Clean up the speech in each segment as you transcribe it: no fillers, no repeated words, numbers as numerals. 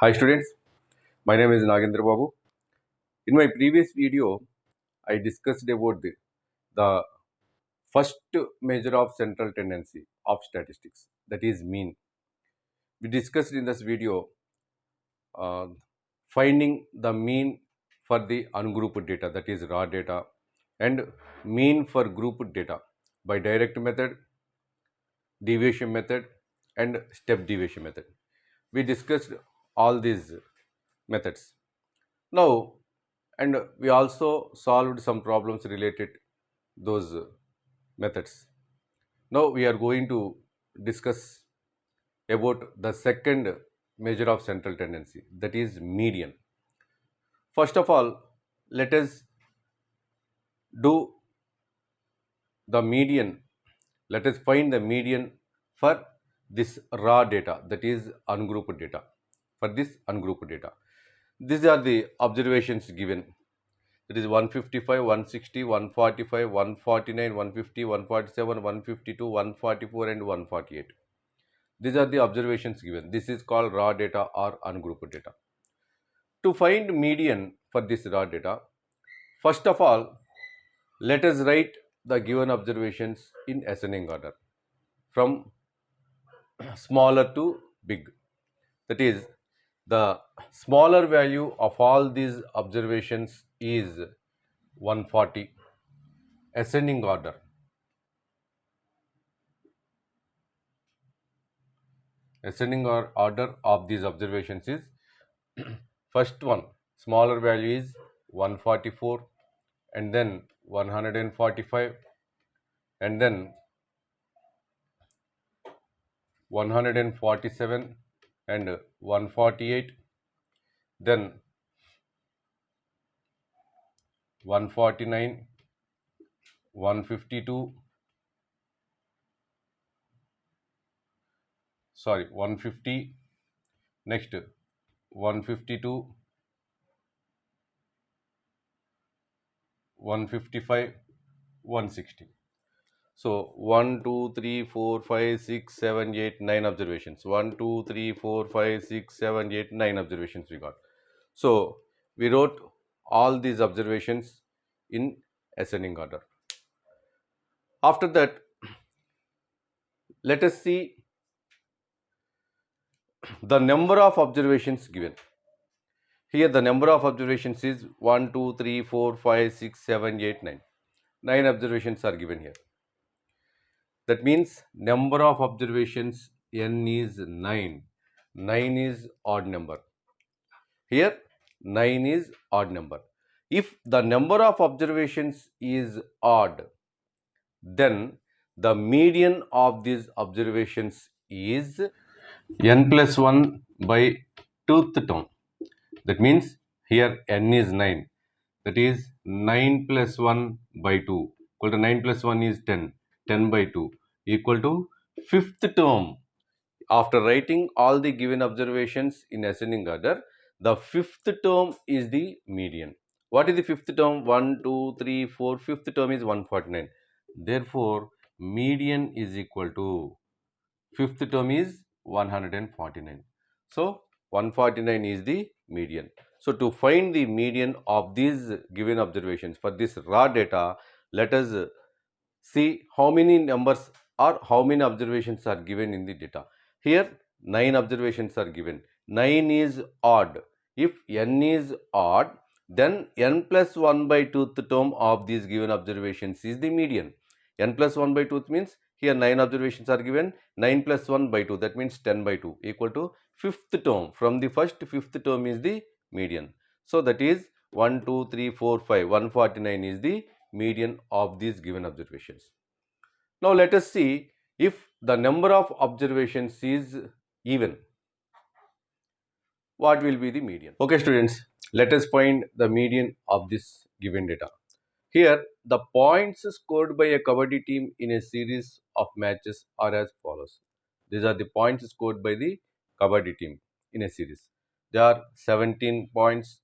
Hi students, my name is Nagendra Babu. In my previous video, I discussed about the first measure of central tendency of statistics, that is mean. We discussed in this video uh, finding the mean for the ungrouped data, that is raw data, and mean for grouped data by direct method, deviation method, and step deviation method. We discussed all these methods. Now, and we also solved some problems related those methods. Now we are going to discuss about the second measure of central tendency, that is median. First of all, let us do the median. Let us find the median for this raw data, that is ungrouped data. For this ungrouped data, these are the observations given. It is 155, 160, 145, 149, 150, 147, 152, 144 and 148. These are the observations given. This is called raw data or ungrouped data. To find median for this raw data, first of all, let us write the given observations in ascending order from smaller to big. That is, the smaller value of all these observations is 140, ascending order. Order of these observations is first one, smaller value is 144, and then 145, and then 147 and 148, then 149, 152, 150, next 152, 155, 160. So 1, 2, 3, 4, 5, 6, 7, 8, 9 observations. 1, 2, 3, 4, 5, 6, 7, 8, 9 observations we got. So we wrote all these observations in ascending order. After that, let us see the number of observations given. Here the number of observations is 1, 2, 3, 4, 5, 6, 7, 8, 9. 9 observations are given here. That means number of observations n is 9. 9 is odd number. Here 9 is odd number. If the number of observations is odd, then the median of these observations is n plus 1 by 2th term. That means here n is 9. That is 9 plus 1 by 2 equal to 9 plus 1 is 10. 10 by 2 equal to 5th term. After writing all the given observations in ascending order, the 5th term is the median. What is the 5th term? 1, 2, 3, 4. 5th term is 149. Therefore, median is equal to 5th term is 149. So, 149 is the median. So, to find the median of these given observations for this raw data, let us see how many numbers or how many observations are given in the data. Here 9 observations are given. 9 is odd. If n is odd, then n plus 1 by 2th term of these given observations is the median. N plus 1 by 2th means here 9 observations are given. 9 plus 1 by 2, that means 10 by 2 equal to 5th term. From the first 5th term is the median. So that is 1, 2, 3, 4, 5. 149 is the median of these given observations. Now let us see if the number of observations is even, what will be the median? Okay students, let us find the median of this given data. Here the points scored by a Kabaddi team in a series of matches are as follows. These are the points scored by the Kabaddi team in a series. They are 17 points,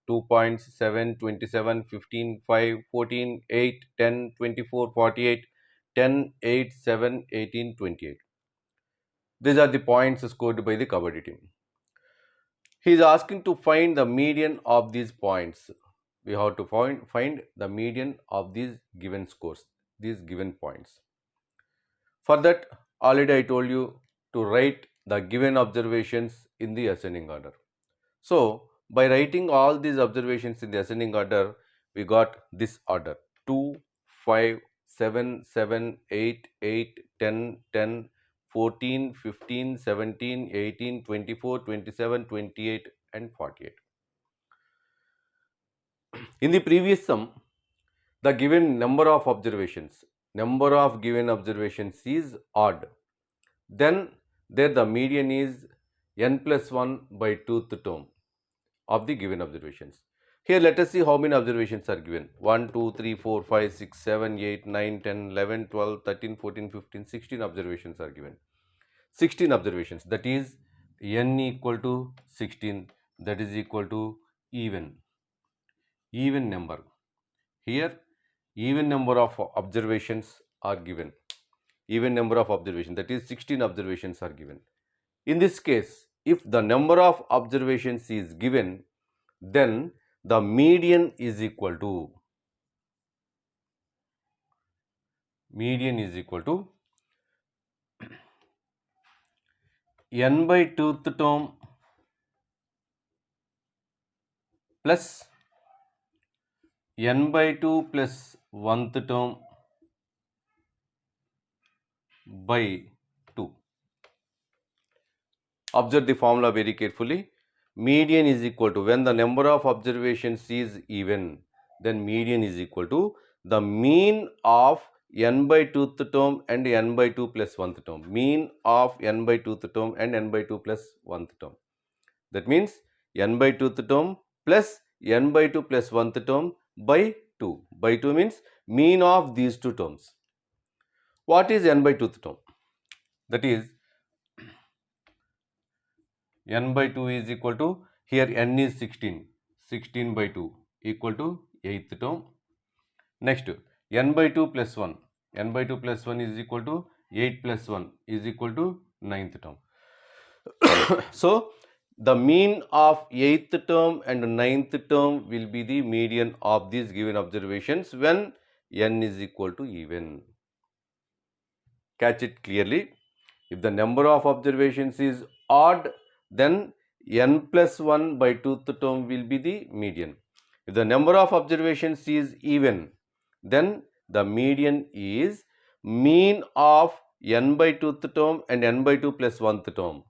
2 points, 7, 27, 15, 5, 14, 8, 10, 24, 48, 10, 8, 7, 18, 28. These are the points scored by the Kabaddi team. He is asking to find the median of these points. We have to find the median of these given scores, these given points. For that, already I told you to write the given observations in the ascending order. So, by writing all these observations in the ascending order, we got this order: 2, 5, 7, 7, 8, 8, 10, 10, 14, 15, 17, 18, 24, 27, 28 and 48. In the previous sum, the given number of given observations is odd. Then there the median is n plus 1 by 2th term of the given observations. Here let us see how many observations are given. 1, 2, 3, 4, 5, 6, 7, 8, 9, 10, 11, 12, 13, 14, 15, 16 observations are given. 16 observations, that is n equal to 16, that is equal to even number. Here even number of observations are given. Even number of observations, that is 16 observations are given. In this case, if the number of observations is given, then the median is equal to n by 2th term plus n by 2 plus 1th term by 2. Observe the formula very carefully. Median is equal to, when the number of observations is even, then median is equal to the mean of n by 2th term and n by 2 plus 1th term. Mean of n by 2th term and n by 2 plus 1th term. That means n by 2th term plus n by 2 plus 1th term by 2. By 2 means mean of these two terms. What is n by 2th term? That is n by 2 is equal to, here n is 16, 16 by 2 equal to 8th term. Next, n by 2 plus 1, n by 2 plus 1 is equal to 8 plus 1 is equal to 9th term. So, the mean of 8th term and 9th term will be the median of these given observations when n is equal to even. Catch it clearly. If the number of observations is odd, then n plus 1 by 2th term will be the median. If the number of observations is even, then the median is mean of n by 2th term and n by 2 plus 1th term.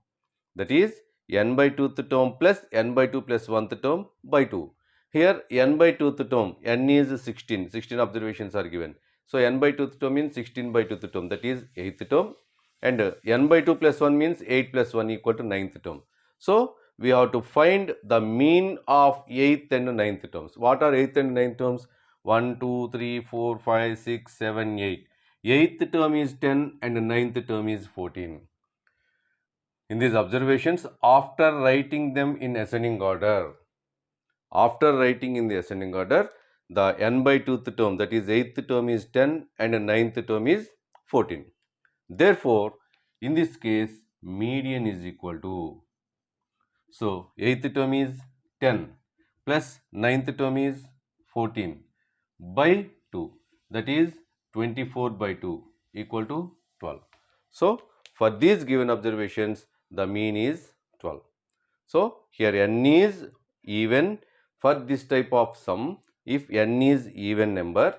That is n by 2th term plus n by 2 plus 1th term by 2. Here n by 2th term, n is 16, 16 observations are given. So n by 2th term means 16 by 2th term, that is 8th term, and n by 2 plus 1 means 8 plus 1 equal to 9th term. So we have to find the mean of 8th and 9th terms. What are 8th and 9th terms? 1, 2, 3, 4, 5, 6, 7, 8. 8th term is 10 and 9th term is 14. In these observations, after writing them in ascending order, the n by 2th term, that is 8th term is 10 and 9th term is 14. Therefore, in this case, median is equal to, so 8th term is 10 plus 9th term is 14 by 2, that is 24 by 2 equal to 12. So, for these given observations, the mean is 12. So, here n is even. For this type of sum, if n is even number,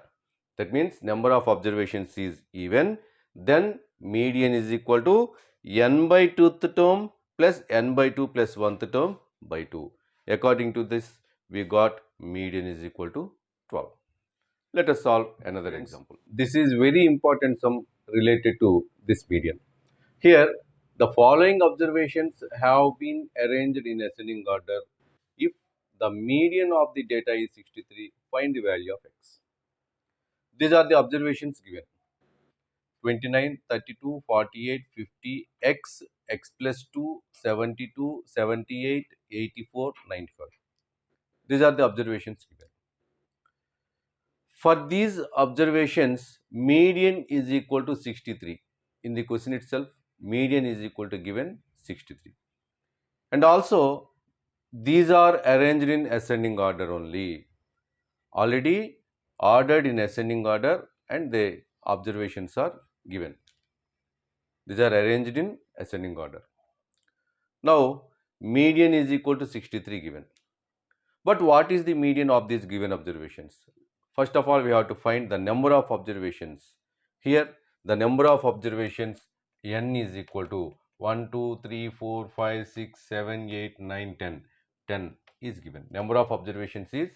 that means number of observations is even, then median is equal to n by 2th term plus n by 2 plus 1th term by 2. According to this, we got median is equal to 12. Let us solve another example. This is very important sum related to this median. Here, the following observations have been arranged in ascending order. If the median of the data is 63, find the value of x. These are the observations given: 29, 32, 48, 50, x, x plus 2, 72, 78, 84, 95. These are the observations given. For these observations, median is equal to 63. In the question itself, median is equal to given 63. And also, these are arranged in ascending order only. Already ordered in ascending order and the observations are given. These are arranged in ascending order. Now, median is equal to 63 given. But what is the median of these given observations? First of all, we have to find the number of observations. Here, the number of observations n is equal to 1, 2, 3, 4, 5, 6, 7, 8, 9, 10. 10 is given. Number of observations is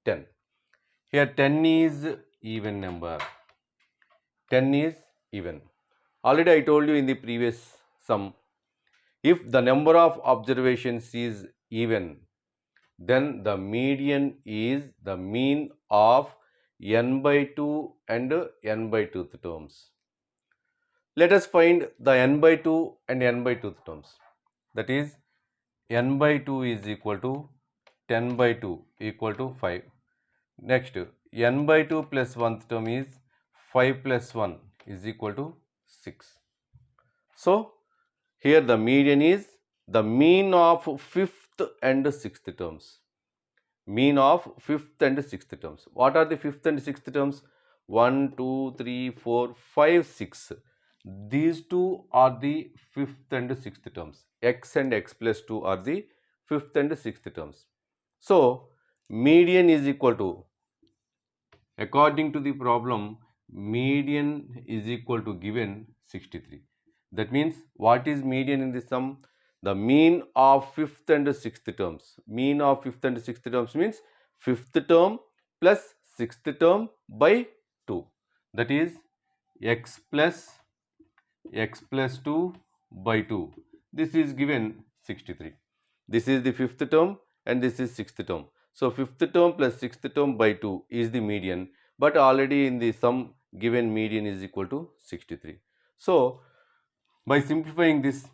10. Here 10 is even number. 10 is even. Already I told you in the previous sum, if the number of observations is even, then the median is the mean of n by 2 and n by 2th terms. Let us find the n by 2 and n by 2th terms. That is, n by 2 is equal to 10 by 2 equal to 5. Next, n by 2 plus 1th term is 5 plus 1 is equal to 6. So, here the median is the mean of 5th and 6th terms. Mean of 5th and 6th terms. What are the 5th and 6th terms? 1, 2, 3, 4, 5, 6. These two are the 5th and 6th terms. X and x plus 2 are the 5th and 6th terms. So, median is equal to, according to the problem, median is equal to given 63. That means, what is median in this sum? The mean of 5th and 6th terms. Mean of 5th and 6th terms means 5th term plus 6th term by 2. That is x plus 2 by 2. This is given 63. This is the 5th term and this is 6th term. So, 5th term plus 6th term by 2 is the median, but already in the sum given median is equal to 63. So, by simplifying this,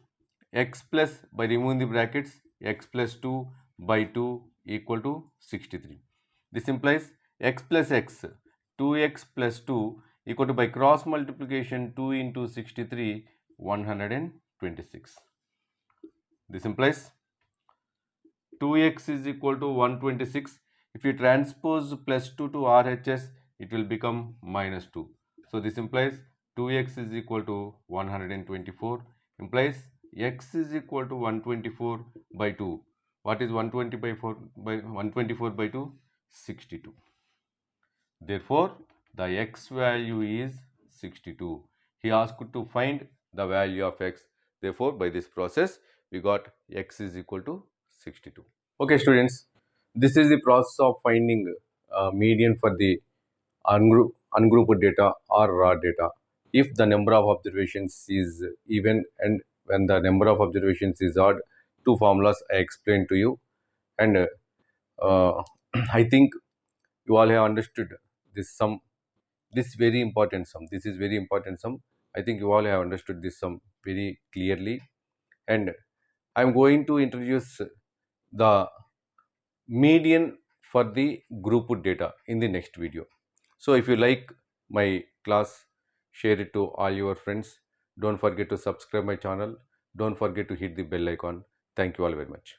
x plus, by removing the brackets, x plus 2 by 2 equal to 63. This implies x plus x, 2x plus 2 equal to, by cross multiplication, 2 into 63, 126. This implies 2x is equal to 126. If you transpose plus 2 to RHS, it will become minus 2. So, this implies 2x is equal to 124, implies x is equal to 124 by 2. What is 120 by 4 by 124 by 2? 62. Therefore, the x value is 62. He asked to find the value of x. Therefore, by this process, we got x is equal to 62. Okay, students, this is the process of finding median for the ungrouped data or raw data. If the number of observations is even and when the number of observations is odd, two formulas I explained to you, and I think you all have understood this sum, this very important sum. This is very important sum. I think you all have understood this sum very clearly, and I am going to introduce the median for the grouped data in the next video. So, if you like my class, share it to all your friends. Don't forget to subscribe my channel. Don't forget to hit the bell icon. Thank you all very much.